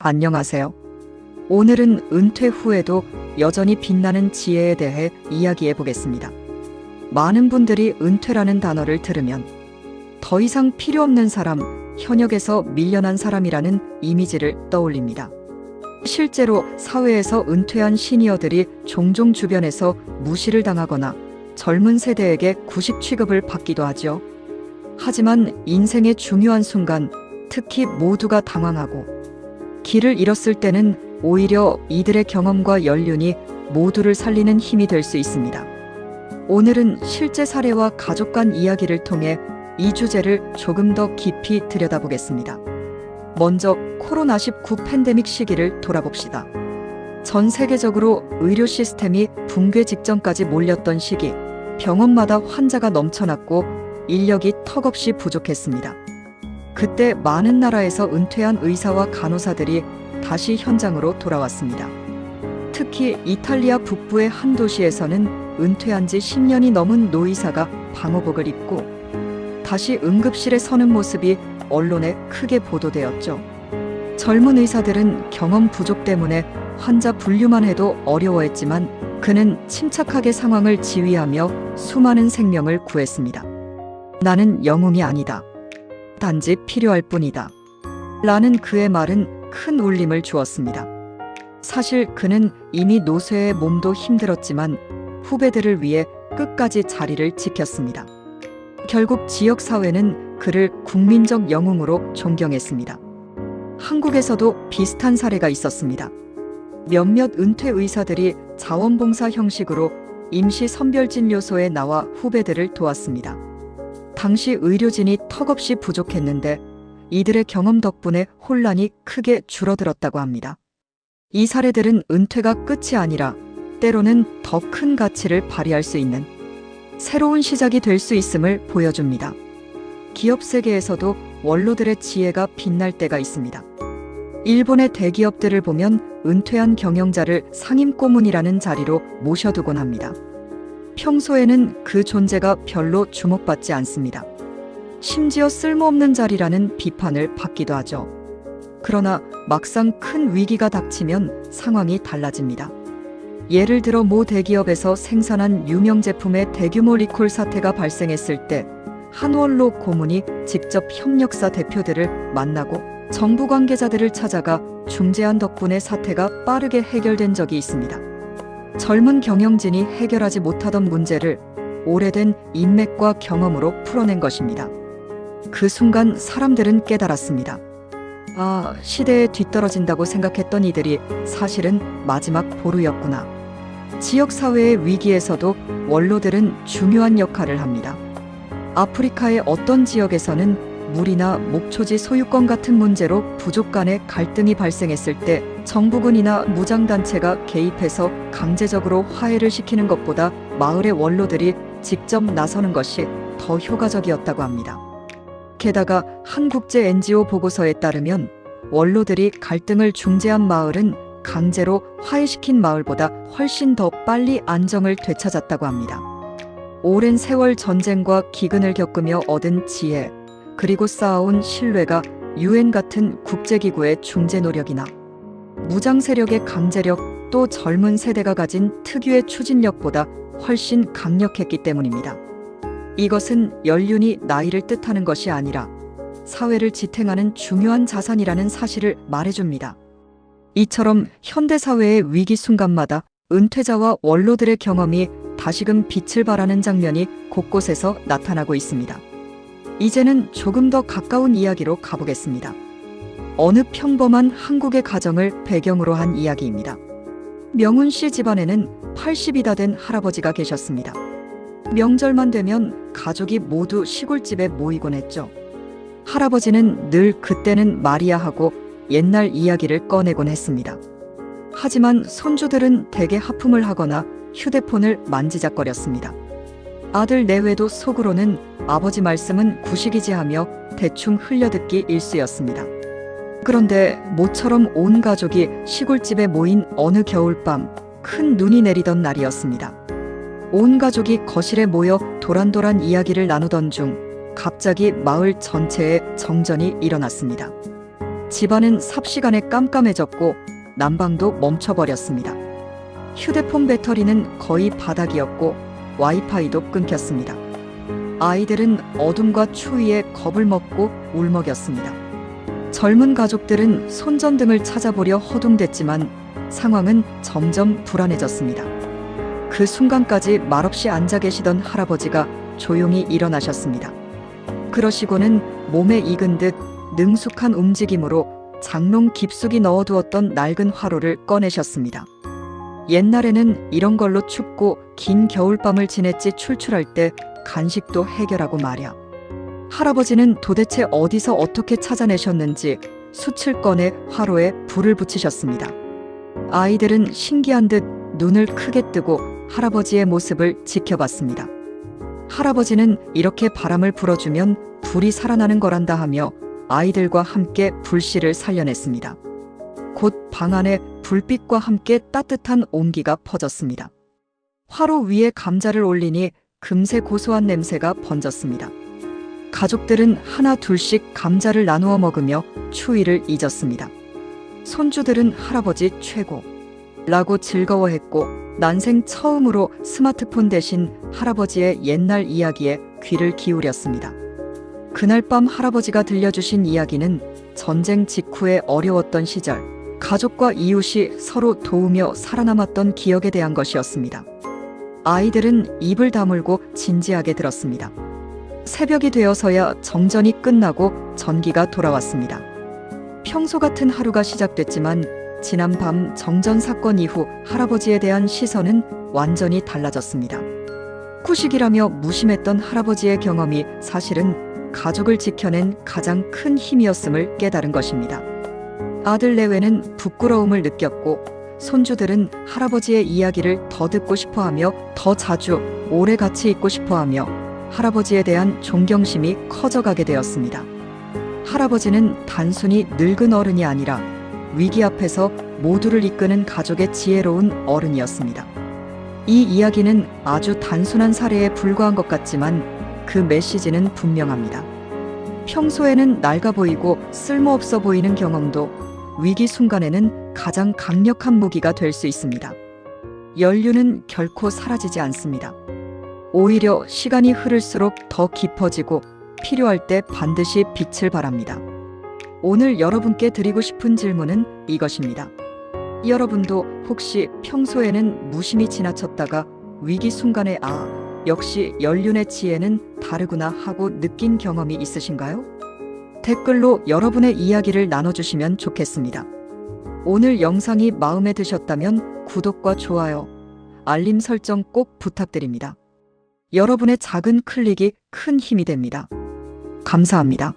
안녕하세요. 오늘은 은퇴 후에도 여전히 빛나는 지혜에 대해 이야기해 보겠습니다. 많은 분들이 은퇴라는 단어를 들으면 더 이상 필요 없는 사람, 현역에서 밀려난 사람이라는 이미지를 떠올립니다. 실제로 사회에서 은퇴한 시니어들이 종종 주변에서 무시를 당하거나 젊은 세대에게 구식 취급을 받기도 하죠. 하지만 인생의 중요한 순간, 특히 모두가 당황하고 길을 잃었을 때는 오히려 이들의 경험과 연륜이 모두를 살리는 힘이 될 수 있습니다. 오늘은 실제 사례와 가족 간 이야기를 통해 이 주제를 조금 더 깊이 들여다보겠습니다. 먼저 코로나19 팬데믹 시기를 돌아봅시다. 전 세계적으로 의료 시스템이 붕괴 직전까지 몰렸던 시기, 병원마다 환자가 넘쳐났고 인력이 턱없이 부족했습니다. 그때 많은 나라에서 은퇴한 의사와 간호사들이 다시 현장으로 돌아왔습니다. 특히 이탈리아 북부의 한 도시에서는 은퇴한 지 10년이 넘은 노의사가 방호복을 입고 다시 응급실에 서는 모습이 언론에 크게 보도되었죠. 젊은 의사들은 경험 부족 때문에 환자 분류만 해도 어려워했지만 그는 침착하게 상황을 지휘하며 수많은 생명을 구했습니다. 나는 영웅이 아니다. 단지 필요할 뿐이다. 라는 그의 말은 큰 울림을 주었습니다. 사실 그는 이미 노쇠해 몸도 힘들었지만 후배들을 위해 끝까지 자리를 지켰습니다. 결국 지역사회는 그를 국민적 영웅으로 존경했습니다. 한국에서도 비슷한 사례가 있었습니다. 몇몇 은퇴 의사들이 자원봉사 형식으로 임시 선별진료소에 나와 후배들을 도왔습니다. 당시 의료진이 턱없이 부족했는데 이들의 경험 덕분에 혼란이 크게 줄어들었다고 합니다. 이 사례들은 은퇴가 끝이 아니라 때로는 더 큰 가치를 발휘할 수 있는 새로운 시작이 될 수 있음을 보여줍니다. 기업 세계에서도 원로들의 지혜가 빛날 때가 있습니다. 일본의 대기업들을 보면 은퇴한 경영자를 상임 고문이라는 자리로 모셔두곤 합니다. 평소에는 그 존재가 별로 주목받지 않습니다. 심지어 쓸모없는 자리라는 비판을 받기도 하죠. 그러나 막상 큰 위기가 닥치면 상황이 달라집니다. 예를 들어 모 대기업에서 생산한 유명 제품의 대규모 리콜 사태가 발생했을 때 한 원로 고문이 직접 협력사 대표들을 만나고 정부 관계자들을 찾아가 중재한 덕분에 사태가 빠르게 해결된 적이 있습니다. 젊은 경영진이 해결하지 못하던 문제를 오래된 인맥과 경험으로 풀어낸 것입니다. 그 순간 사람들은 깨달았습니다. 시대에 뒤떨어진다고 생각했던 이들이 사실은 마지막 보루였구나. 지역사회의 위기에서도 원로들은 중요한 역할을 합니다. 아프리카의 어떤 지역에서는 물이나 목초지 소유권 같은 문제로 부족 간의 갈등이 발생했을 때 정부군이나 무장단체가 개입해서 강제적으로 화해를 시키는 것보다 마을의 원로들이 직접 나서는 것이 더 효과적이었다고 합니다. 게다가 한 국제 NGO 보고서에 따르면 원로들이 갈등을 중재한 마을은 강제로 화해시킨 마을보다 훨씬 더 빨리 안정을 되찾았다고 합니다. 오랜 세월 전쟁과 기근을 겪으며 얻은 지혜, 그리고 쌓아온 신뢰가 UN 같은 국제기구의 중재 노력이나 무장 세력의 강제력, 또 젊은 세대가 가진 특유의 추진력보다 훨씬 강력했기 때문입니다. 이것은 연륜이 나이를 뜻하는 것이 아니라 사회를 지탱하는 중요한 자산이라는 사실을 말해줍니다. 이처럼 현대사회의 위기 순간마다 은퇴자와 원로들의 경험이 다시금 빛을 발하는 장면이 곳곳에서 나타나고 있습니다. 이제는 조금 더 가까운 이야기로 가보겠습니다. 어느 평범한 한국의 가정을 배경으로 한 이야기입니다. 명훈 씨 집안에는 80이 다 된 할아버지가 계셨습니다. 명절만 되면 가족이 모두 시골집에 모이곤 했죠. 할아버지는 늘 그때는 말이야 하고 옛날 이야기를 꺼내곤 했습니다. 하지만 손주들은 대개 하품을 하거나 휴대폰을 만지작거렸습니다. 아들 내외도 속으로는 아버지 말씀은 구식이지 하며 대충 흘려듣기 일쑤였습니다. 그런데 모처럼 온 가족이 시골집에 모인 어느 겨울밤, 큰 눈이 내리던 날이었습니다. 온 가족이 거실에 모여 도란도란 이야기를 나누던 중 갑자기 마을 전체에 정전이 일어났습니다. 집안은 삽시간에 깜깜해졌고 난방도 멈춰버렸습니다. 휴대폰 배터리는 거의 바닥이었고 와이파이도 끊겼습니다. 아이들은 어둠과 추위에 겁을 먹고 울먹였습니다. 젊은 가족들은 손전등을 찾아보려 허둥댔지만 상황은 점점 불안해졌습니다. 그 순간까지 말없이 앉아 계시던 할아버지가 조용히 일어나셨습니다. 그러시고는 몸에 익은 듯 능숙한 움직임으로 장롱 깊숙이 넣어두었던 낡은 화로를 꺼내셨습니다. 옛날에는 이런 걸로 춥고 긴 겨울밤을 지냈지 출출할 때 간식도 해결하고 말야. 할아버지는 도대체 어디서 어떻게 찾아내셨는지 숯을 꺼내 화로에 불을 붙이셨습니다. 아이들은 신기한 듯 눈을 크게 뜨고 할아버지의 모습을 지켜봤습니다. 할아버지는 이렇게 바람을 불어주면 불이 살아나는 거란다 하며 아이들과 함께 불씨를 살려냈습니다. 곧 방 안에 불빛과 함께 따뜻한 온기가 퍼졌습니다. 화로 위에 감자를 올리니 금세 고소한 냄새가 번졌습니다. 가족들은 하나 둘씩 감자를 나누어 먹으며 추위를 잊었습니다. 손주들은 할아버지 최고라고 즐거워했고 난생 처음으로 스마트폰 대신 할아버지의 옛날 이야기에 귀를 기울였습니다. 그날 밤 할아버지가 들려주신 이야기는 전쟁 직후에 어려웠던 시절, 가족과 이웃이 서로 도우며 살아남았던 기억에 대한 것이었습니다. 아이들은 입을 다물고 진지하게 들었습니다. 새벽이 되어서야 정전이 끝나고 전기가 돌아왔습니다. 평소 같은 하루가 시작됐지만 지난 밤 정전 사건 이후 할아버지에 대한 시선은 완전히 달라졌습니다. 구식이라며 무심했던 할아버지의 경험이 사실은 가족을 지켜낸 가장 큰 힘이었음을 깨달은 것입니다. 아들 내외는 부끄러움을 느꼈고 손주들은 할아버지의 이야기를 더 듣고 싶어하며 더 자주 오래 같이 있고 싶어하며 할아버지에 대한 존경심이 커져가게 되었습니다. 할아버지는 단순히 늙은 어른이 아니라 위기 앞에서 모두를 이끄는 가족의 지혜로운 어른이었습니다. 이 이야기는 아주 단순한 사례에 불과한 것 같지만 그 메시지는 분명합니다. 평소에는 낡아 보이고 쓸모없어 보이는 경험도 위기 순간에는 가장 강력한 무기가 될 수 있습니다. 연륜은 결코 사라지지 않습니다. 오히려 시간이 흐를수록 더 깊어지고 필요할 때 반드시 빛을 발합니다. 오늘 여러분께 드리고 싶은 질문은 이것입니다. 여러분도 혹시 평소에는 무심히 지나쳤다가 위기 순간에 역시 연륜의 지혜는 다르구나 하고 느낀 경험이 있으신가요? 댓글로 여러분의 이야기를 나눠주시면 좋겠습니다. 오늘 영상이 마음에 드셨다면 구독과 좋아요, 알림 설정 꼭 부탁드립니다. 여러분의 작은 클릭이 큰 힘이 됩니다. 감사합니다.